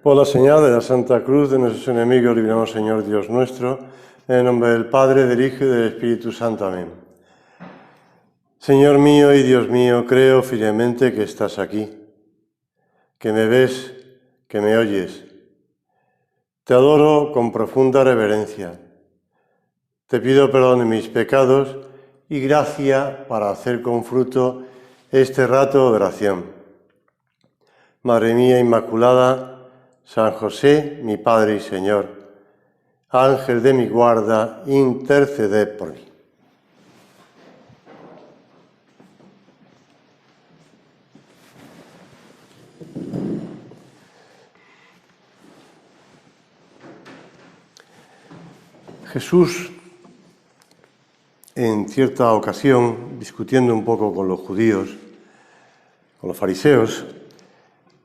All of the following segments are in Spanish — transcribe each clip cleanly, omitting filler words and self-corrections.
Por la señal de la Santa Cruz de nuestros enemigos, líbranos, Señor Dios nuestro, en el nombre del Padre, del Hijo y del Espíritu Santo. Amén. Señor mío y Dios mío, creo firmemente que estás aquí, que me ves, que me oyes. Te adoro con profunda reverencia. Te pido perdón de mis pecados y gracia para hacer con fruto este rato de oración. Madre mía Inmaculada, San José, mi Padre y Señor, Ángel de mi guarda, interceded por mí. Jesús, en cierta ocasión, discutiendo un poco con los judíos, con los fariseos,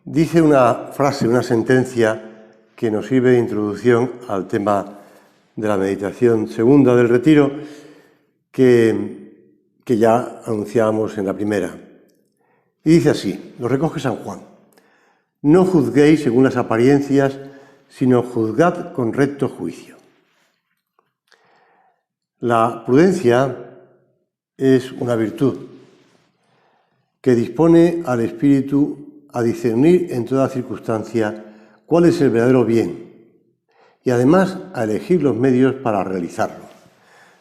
dice una frase, una sentencia que nos sirve de introducción al tema de la meditación segunda del retiro, que ya anunciábamos en la primera. Y dice así, lo recoge San Juan: no juzguéis según las apariencias, sino juzgad con recto juicio. La prudencia es una virtud que dispone al espíritu a discernir en toda circunstancia cuál es el verdadero bien y además a elegir los medios para realizarlo.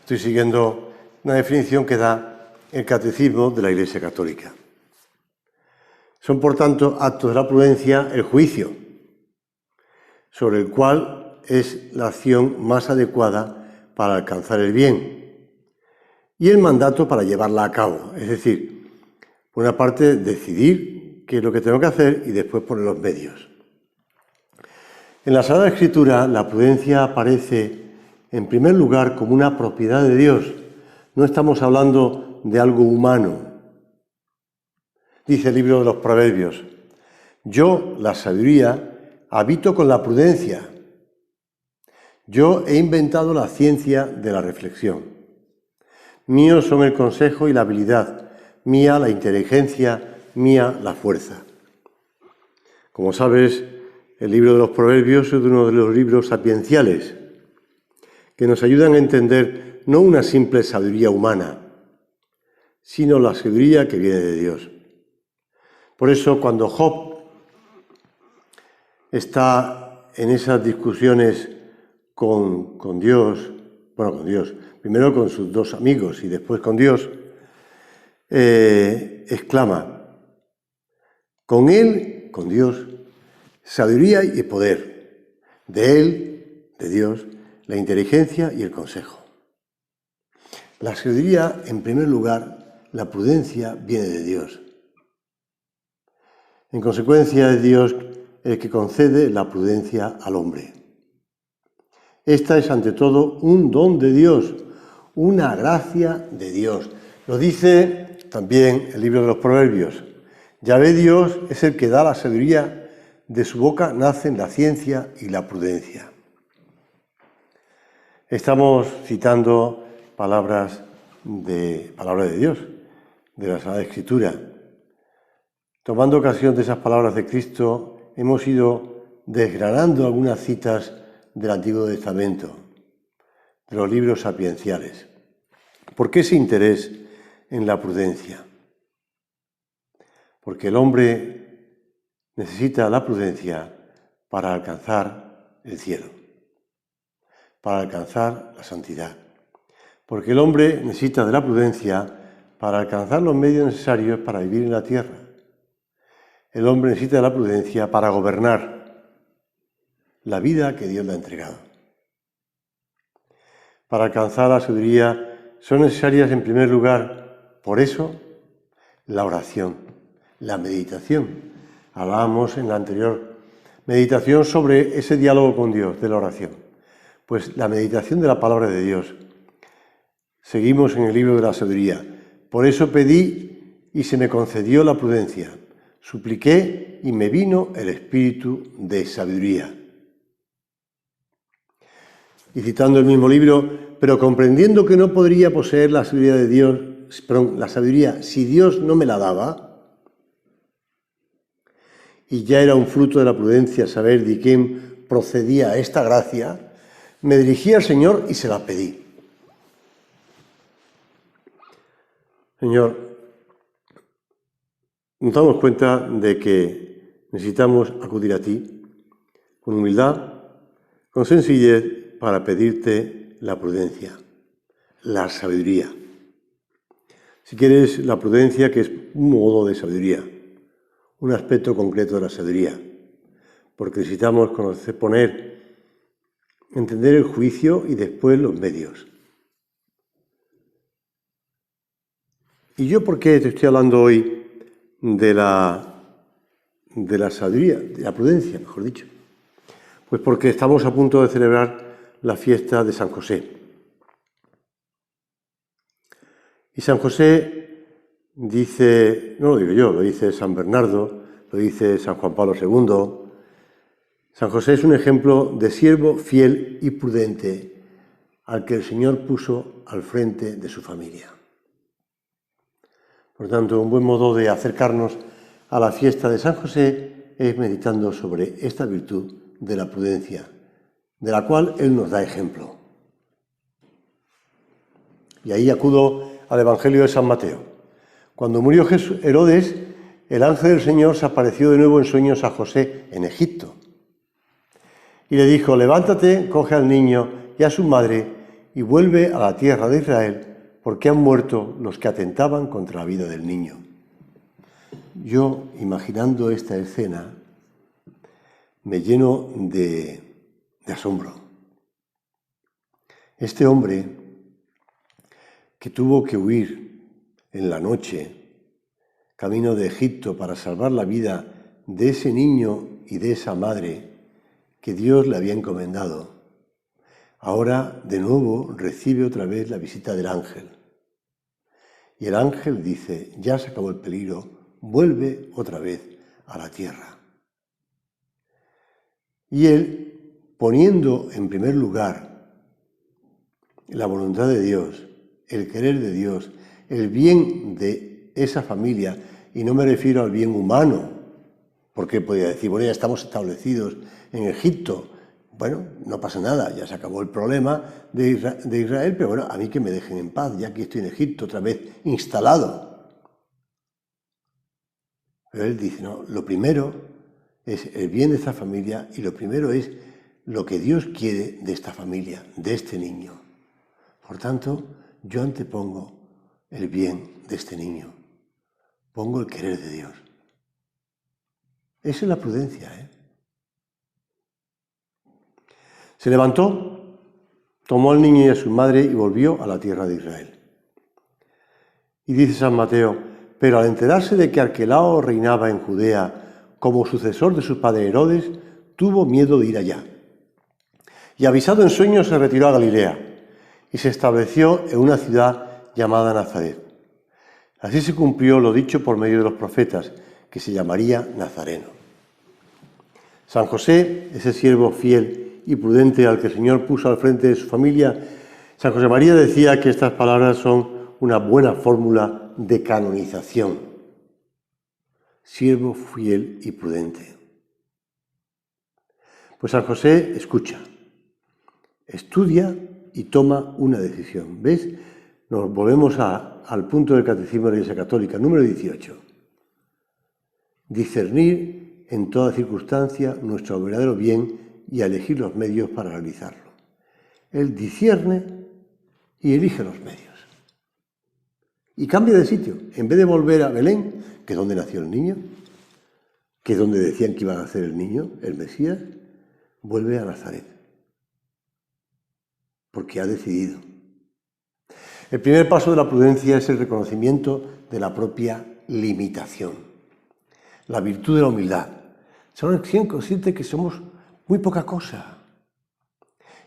Estoy siguiendo una definición que da el Catecismo de la Iglesia Católica. Son, por tanto, actos de la prudencia el juicio, sobre el cual es la acción más adecuada para alcanzar el bien, y el mandato para llevarla a cabo, es decir, por una parte decidir qué es lo que tengo que hacer y después poner los medios. En la Sagrada Escritura la prudencia aparece en primer lugar como una propiedad de Dios. No estamos hablando de algo humano. Dice el libro de los Proverbios: yo, la sabiduría, habito con la prudencia. Yo he inventado la ciencia de la reflexión. Míos son el consejo y la habilidad, mía la inteligencia, mía la fuerza. Como sabes, el libro de los Proverbios es uno de los libros sapienciales que nos ayudan a entender no una simple sabiduría humana, sino la sabiduría que viene de Dios. Por eso, cuando Job está en esas discusiones con Dios, primero con sus dos amigos y después con Dios, exclama: con Él, con Dios, sabiduría y poder, de Él, de Dios, la inteligencia y el consejo. La sabiduría, en primer lugar, la prudencia viene de Dios. En consecuencia, es Dios el que concede la prudencia al hombre. Esta es, ante todo, un don de Dios, una gracia de Dios. Lo dice también el libro de los Proverbios: Yahvé Dios es el que da la sabiduría, de su boca nacen la ciencia y la prudencia. Estamos citando palabras de Dios, de la Sagrada Escritura. Tomando ocasión de esas palabras de Cristo, hemos ido desgranando algunas citas del Antiguo Testamento, de los libros sapienciales. ¿Por qué ese interés en la prudencia? Porque el hombre necesita la prudencia para alcanzar el cielo, para alcanzar la santidad. Porque el hombre necesita de la prudencia para alcanzar los medios necesarios para vivir en la tierra. El hombre necesita de la prudencia para gobernar la vida que Dios le ha entregado. Para alcanzar la sabiduría son necesarias, en primer lugar, por eso, la oración, la meditación. Hablábamos en la anterior meditación sobre ese diálogo con Dios, de la oración. Pues la meditación de la palabra de Dios. Seguimos en el libro de la sabiduría. Por eso pedí y se me concedió la prudencia. Supliqué y me vino el espíritu de sabiduría. Y citando el mismo libro: pero comprendiendo que no podría poseer la sabiduría de Dios, la sabiduría si Dios no me la daba, y ya era un fruto de la prudencia saber de quién procedía esta gracia, me dirigí al Señor y se la pedí. Señor, nos damos cuenta de que necesitamos acudir a ti con humildad, con sencillez, para pedirte la prudencia, la sabiduría. Si quieres, la prudencia, que es un modo de sabiduría, un aspecto concreto de la sabiduría, porque necesitamos entender el juicio y después los medios. ¿Y yo por qué te estoy hablando hoy de la sabiduría, de la prudencia, mejor dicho? Pues porque estamos a punto de celebrar la fiesta de San José. Y San José dice, no lo digo yo, lo dice San Bernardo, lo dice San Juan Pablo II. San José es un ejemplo de siervo fiel y prudente al que el Señor puso al frente de su familia. Por tanto, un buen modo de acercarnos a la fiesta de San José es meditando sobre esta virtud de la prudencia, de la cual Él nos da ejemplo. Y ahí acudo al Evangelio de San Mateo. Cuando murió Herodes, el ángel del Señor se apareció de nuevo en sueños a José en Egipto. Y le dijo, levántate, coge al niño y a su madre y vuelve a la tierra de Israel, porque han muerto los que atentaban contra la vida del niño. Yo, imaginando esta escena, me lleno de asombro. Este hombre que tuvo que huir en la noche, camino de Egipto, para salvar la vida de ese niño y de esa madre que Dios le había encomendado, ahora de nuevo recibe otra vez la visita del ángel. Y el ángel dice, ya se acabó el peligro, vuelve otra vez a la tierra. Y él, poniendo en primer lugar la voluntad de Dios, el querer de Dios, el bien de esa familia, y no me refiero al bien humano, porque podría decir, bueno, ya estamos establecidos en Egipto, bueno, no pasa nada, ya se acabó el problema de Israel, pero bueno, a mí que me dejen en paz, ya que estoy en Egipto otra vez instalado. Pero él dice, no, lo primero es el bien de esta familia y lo primero es lo que Dios quiere de esta familia, de este niño. Por tanto, yo antepongo el bien de este niño, pongo el querer de Dios. Esa es la prudencia, ¿eh? Se levantó, tomó al niño y a su madre y volvió a la tierra de Israel. Y dice San Mateo, pero al enterarse de que Arquelao reinaba en Judea como sucesor de su padre Herodes, tuvo miedo de ir allá. Y avisado en sueños se retiró a Galilea y se estableció en una ciudad llamada Nazaret. Así se cumplió lo dicho por medio de los profetas, que se llamaría Nazareno. San José, ese siervo fiel y prudente al que el Señor puso al frente de su familia, San José María decía que estas palabras son una buena fórmula de canonización. Siervo fiel y prudente. Pues San José escucha, estudia y toma una decisión. ¿Ves? Nos volvemos al punto del Catecismo de la Iglesia Católica, número 18. Discernir en toda circunstancia nuestro verdadero bien y a elegir los medios para realizarlo. Él discierne y elige los medios. Y cambia de sitio. En vez de volver a Belén, que es donde nació el niño, que es donde decían que iba a nacer el niño, el Mesías, vuelve a Nazaret. Porque ha decidido. El primer paso de la prudencia es el reconocimiento de la propia limitación. La virtud de la humildad. Ser conscientes que somos muy poca cosa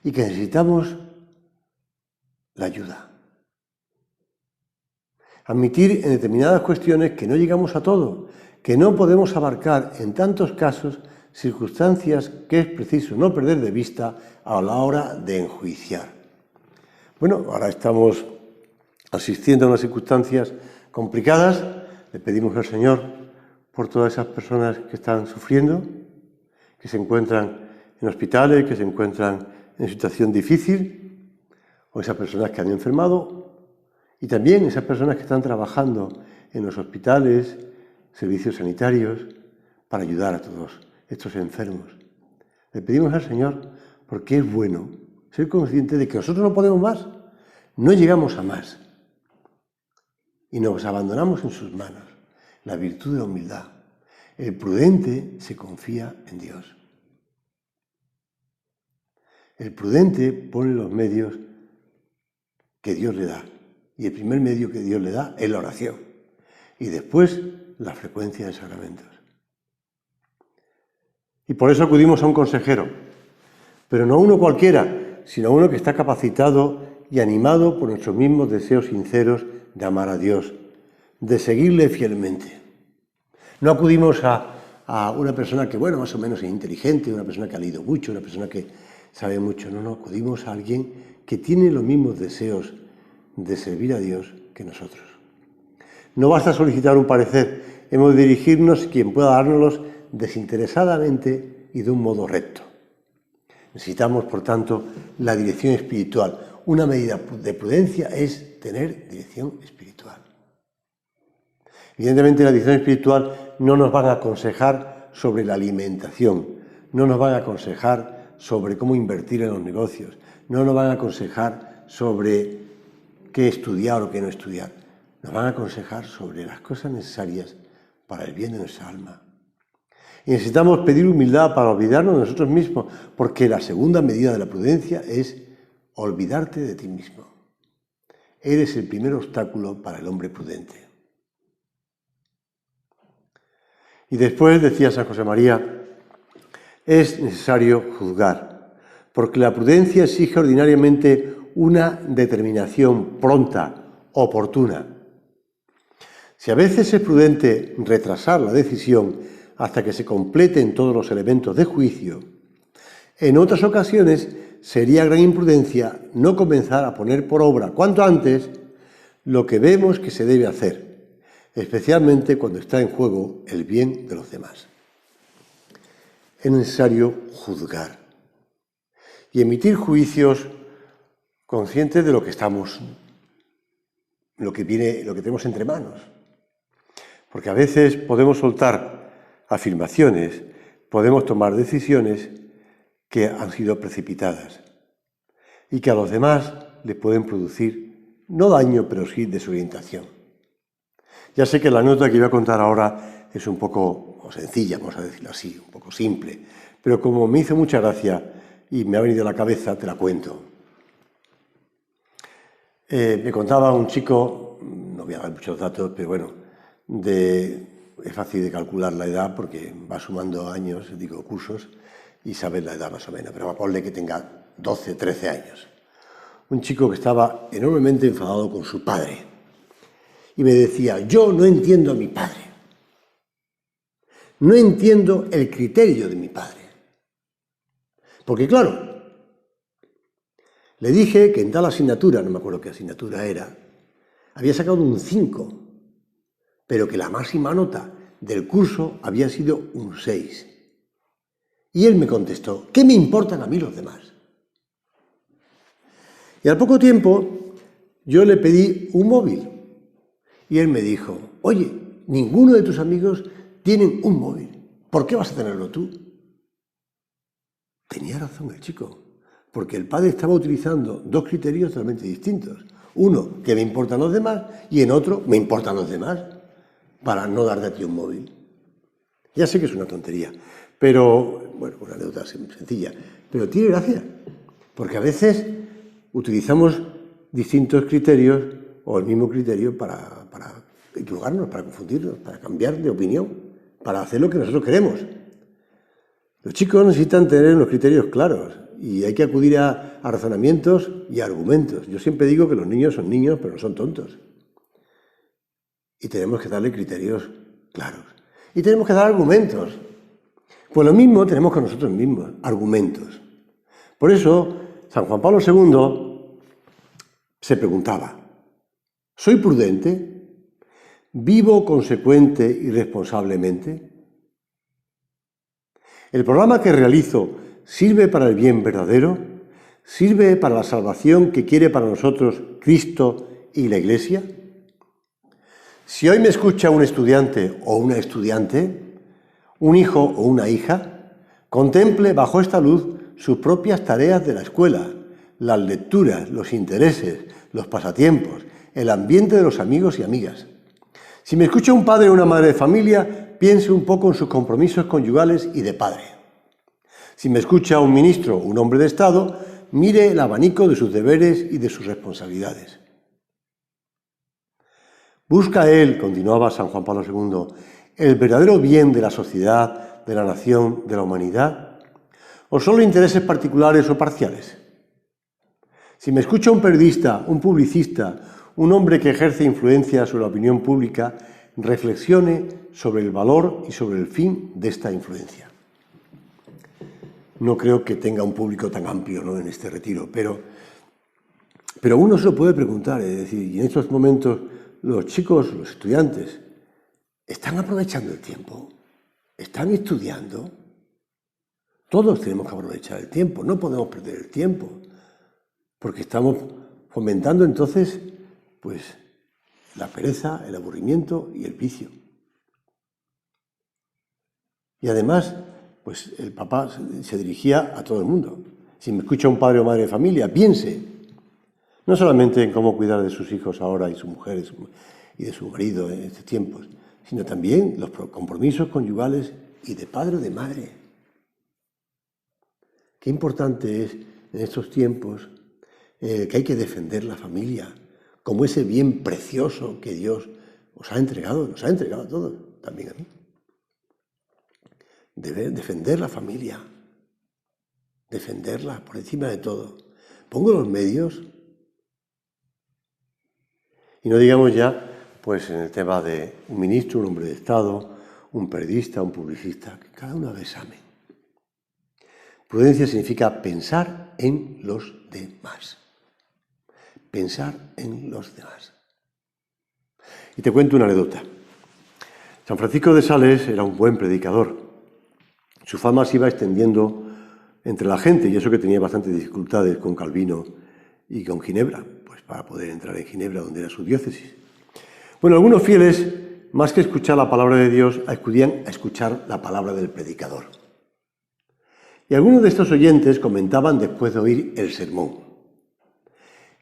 y que necesitamos la ayuda. Admitir en determinadas cuestiones que no llegamos a todo, que no podemos abarcar en tantos casos circunstancias que es preciso no perder de vista a la hora de enjuiciar. Bueno, ahora estamos asistiendo a unas circunstancias complicadas, le pedimos al Señor por todas esas personas que están sufriendo, que se encuentran en hospitales, que se encuentran en situación difícil, o esas personas que han enfermado, y también esas personas que están trabajando en los hospitales, servicios sanitarios, para ayudar a todos estos enfermos. Le pedimos al Señor, porque es bueno ser consciente de que nosotros no podemos más, no llegamos a más, y nos abandonamos en sus manos. La virtud de la humildad. El prudente se confía en Dios. El prudente pone los medios que Dios le da. Y el primer medio que Dios le da es la oración. Y después la frecuencia de sacramentos. Y por eso acudimos a un consejero. Pero no a uno cualquiera, sino a uno que está capacitado y animado por nuestros mismos deseos sinceros de amar a Dios, de seguirle fielmente. No acudimos a una persona que, bueno, más o menos es inteligente, una persona que ha leído mucho, una persona que sabe mucho. No, acudimos a alguien que tiene los mismos deseos de servir a Dios que nosotros. No basta solicitar un parecer, hemos de dirigirnos quien pueda dárnoslos desinteresadamente y de un modo recto. Necesitamos, por tanto, la dirección espiritual. Una medida de prudencia es tener dirección espiritual. Evidentemente, la dirección espiritual no nos van a aconsejar sobre la alimentación, no nos van a aconsejar sobre cómo invertir en los negocios, no nos van a aconsejar sobre qué estudiar o qué no estudiar. Nos van a aconsejar sobre las cosas necesarias para el bien de nuestra alma. Y necesitamos pedir humildad para olvidarnos de nosotros mismos, porque la segunda medida de la prudencia es olvidarte de ti mismo. Eres el primer obstáculo para el hombre prudente. Y después, decía San José María, es necesario juzgar, porque la prudencia exige ordinariamente una determinación pronta, oportuna. Si a veces es prudente retrasar la decisión hasta que se completen todos los elementos de juicio, en otras ocasiones sería gran imprudencia no comenzar a poner por obra cuanto antes lo que vemos que se debe hacer, especialmente cuando está en juego el bien de los demás. Es necesario juzgar y emitir juicios conscientes de lo que estamos, lo que tenemos entre manos. Porque a veces podemos soltar afirmaciones, podemos tomar decisiones que han sido precipitadas y que a los demás les pueden producir no daño, pero sí desorientación. Ya sé que la nota que voy a contar ahora es un poco sencilla, vamos a decirlo así, un poco simple, pero como me hizo mucha gracia y me ha venido a la cabeza, te la cuento. Me contaba un chico, no voy a dar muchos datos, pero bueno, es fácil de calcular la edad porque va sumando años, digo cursos, y sabes la edad más o menos, pero va a ponle que tenga 12, 13 años. Un chico que estaba enormemente enfadado con su padre y me decía, yo no entiendo a mi padre, no entiendo el criterio de mi padre. Porque claro, le dije que en tal asignatura, no me acuerdo qué asignatura era, había sacado un 5, pero que la máxima nota del curso había sido un 6. Y él me contestó, ¿qué me importan a mí los demás? Y al poco tiempo yo le pedí un móvil y él me dijo, oye, ninguno de tus amigos tienen un móvil, ¿por qué vas a tenerlo tú? Tenía razón el chico, porque el padre estaba utilizando dos criterios totalmente distintos. Uno, que me importan los demás, y en otro, me importan los demás, para no darte a ti un móvil. Ya sé que es una tontería, pero, bueno, una anécdota sencilla, pero tiene gracia, porque a veces utilizamos distintos criterios o el mismo criterio para equivocarnos, para confundirnos, para cambiar de opinión, para hacer lo que nosotros queremos. Los chicos necesitan tener los criterios claros y hay que acudir a razonamientos y a argumentos. Yo siempre digo que los niños son niños, pero no son tontos. Y tenemos que darle criterios claros. Y tenemos que dar argumentos. Pues lo mismo tenemos con nosotros mismos, argumentos. Por eso, San Juan Pablo II se preguntaba, ¿soy prudente? ¿Vivo consecuente y responsablemente? ¿El programa que realizo sirve para el bien verdadero? ¿Sirve para la salvación que quiere para nosotros Cristo y la Iglesia? Si hoy me escucha un estudiante o una estudiante, un hijo o una hija, contemple bajo esta luz sus propias tareas de la escuela, las lecturas, los intereses, los pasatiempos, el ambiente de los amigos y amigas. Si me escucha un padre o una madre de familia, piense un poco en sus compromisos conyugales y de padre. Si me escucha un ministro o un hombre de Estado, mire el abanico de sus deberes y de sus responsabilidades. ¿Busca él, continuaba San Juan Pablo II, el verdadero bien de la sociedad, de la nación, de la humanidad? ¿O solo intereses particulares o parciales? Si me escucha un periodista, un publicista, un hombre que ejerce influencia sobre la opinión pública, reflexione sobre el valor y sobre el fin de esta influencia. No creo que tenga un público tan amplio, ¿no?, en este retiro, pero uno se lo puede preguntar, es decir, y en estos momentos los chicos, los estudiantes, ¿están aprovechando el tiempo? ¿Están estudiando? Todos tenemos que aprovechar el tiempo, no podemos perder el tiempo, porque estamos fomentando entonces, pues, la pereza, el aburrimiento y el vicio. Y además, pues el papá se dirigía a todo el mundo. Si me escucha un padre o madre de familia, piense no solamente en cómo cuidar de sus hijos ahora y sus mujeres y de su marido en estos tiempos, sino también los compromisos conyugales y de padre o de madre. Qué importante es en estos tiempos que hay que defender la familia como ese bien precioso que Dios os ha entregado, nos ha entregado a todos, también a mí. Debe defender la familia, defenderla por encima de todo. Pongo los medios. Y no digamos ya, pues en el tema de un ministro, un hombre de Estado, un periodista, un publicista, que cada uno haga examen. Prudencia significa pensar en los demás. Pensar en los demás. Y te cuento una anécdota. San Francisco de Sales era un buen predicador. Su fama se iba extendiendo entre la gente, y eso que tenía bastantes dificultades con Calvino y con Ginebra, pues para poder entrar en Ginebra, donde era su diócesis. Bueno, algunos fieles, más que escuchar la palabra de Dios, acudían a escuchar la palabra del predicador. Y algunos de estos oyentes comentaban después de oír el sermón: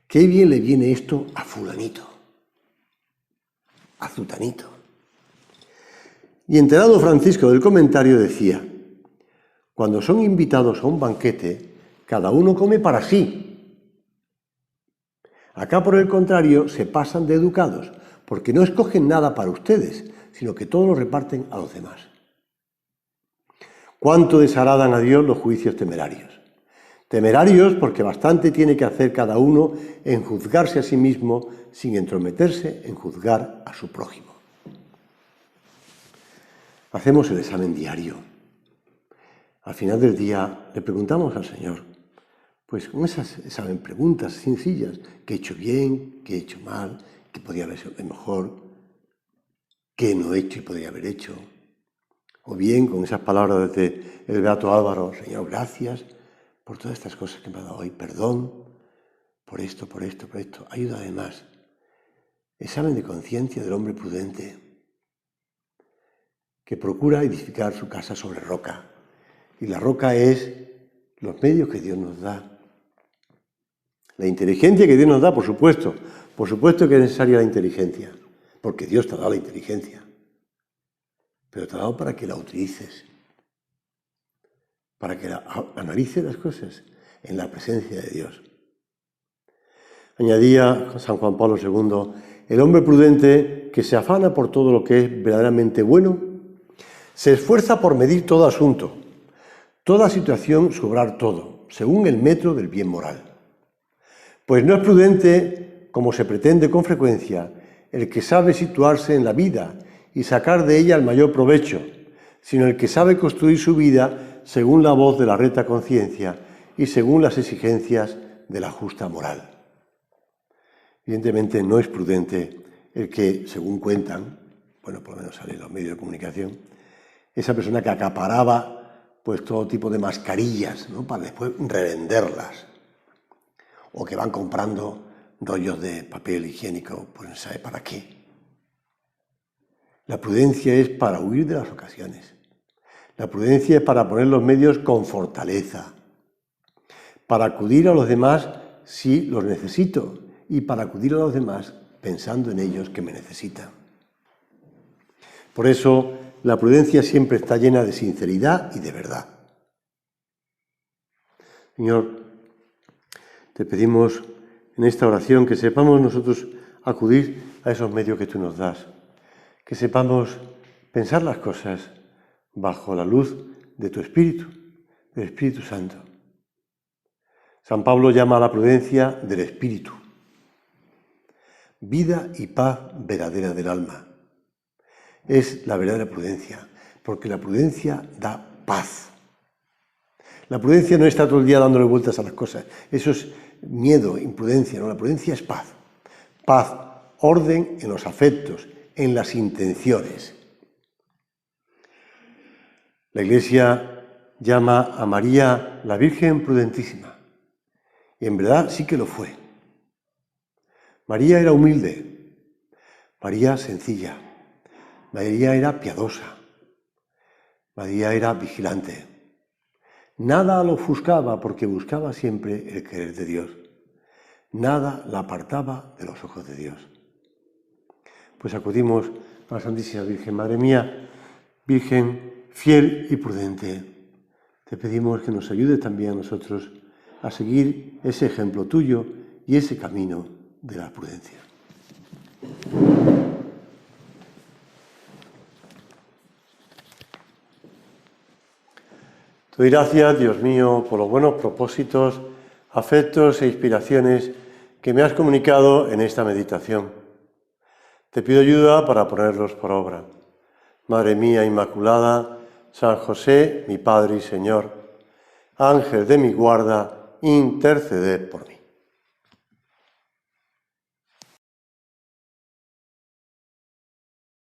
qué bien le viene esto a fulanito, a zutanito. Y enterado Francisco del comentario decía: cuando son invitados a un banquete, cada uno come para sí. Acá, por el contrario, se pasan de educados, porque no escogen nada para ustedes, sino que todo lo reparten a los demás. ¿Cuánto desagradan a Dios los juicios temerarios? Temerarios porque bastante tiene que hacer cada uno en juzgarse a sí mismo sin entrometerse en juzgar a su prójimo. Hacemos el examen diario. Al final del día le preguntamos al Señor, pues con esas preguntas sencillas: ¿qué he hecho bien? ¿Qué he hecho mal? ¿Qué podría haber sido mejor? ¿Qué no he hecho y podría haber hecho? O bien con esas palabras de el beato Álvaro: Señor, gracias por todas estas cosas que me ha dado hoy, perdón por esto, por esto, por esto. Ayuda además. Examen de conciencia del hombre prudente, que procura edificar su casa sobre roca. Y la roca es los medios que Dios nos da. La inteligencia que Dios nos da, por supuesto que es necesaria la inteligencia, porque Dios te ha dado la inteligencia, pero te ha dado para que la utilices, para que analices las cosas en la presencia de Dios. Añadía San Juan Pablo II, el hombre prudente que se afana por todo lo que es verdaderamente bueno, se esfuerza por medir todo asunto, toda situación, su obrar todo, según el metro del bien moral. Pues no es prudente, como se pretende con frecuencia, el que sabe situarse en la vida y sacar de ella el mayor provecho, sino el que sabe construir su vida según la voz de la recta conciencia y según las exigencias de la justa moral. Evidentemente no es prudente el que, según cuentan, bueno, por lo menos sale en los medios de comunicación, esa persona que acaparaba pues todo tipo de mascarillas, ¿no?, para después revenderlas, o que van comprando rollos de papel higiénico, pues no sabe para qué. La prudencia es para huir de las ocasiones. La prudencia es para poner los medios con fortaleza, para acudir a los demás si los necesito y para acudir a los demás pensando en ellos que me necesitan. Por eso, la prudencia siempre está llena de sinceridad y de verdad. Señor, te pedimos en esta oración que sepamos nosotros acudir a esos medios que tú nos das, que sepamos pensar las cosas bajo la luz de tu Espíritu, del Espíritu Santo. San Pablo llama a la prudencia del Espíritu, vida y paz verdadera del alma. Es la verdadera prudencia, porque la prudencia da paz. La prudencia no está todo el día dándole vueltas a las cosas. Eso es miedo, imprudencia. No, la prudencia es paz. Paz, orden en los afectos, en las intenciones. La Iglesia llama a María la Virgen prudentísima. Y en verdad sí que lo fue. María era humilde, María sencilla, María era piadosa, María era vigilante. Nada la ofuscaba porque buscaba siempre el querer de Dios. Nada la apartaba de los ojos de Dios. Pues acudimos a la Santísima Virgen. Madre mía, Virgen fiel y prudente, te pedimos que nos ayude también a nosotros a seguir ese ejemplo tuyo y ese camino de la prudencia. Te doy gracias, Dios mío, por los buenos propósitos, afectos e inspiraciones que me has comunicado en esta meditación. Te pido ayuda para ponerlos por obra. Madre mía Inmaculada, San José, mi Padre y Señor, Ángel de mi guarda, interceded por mí.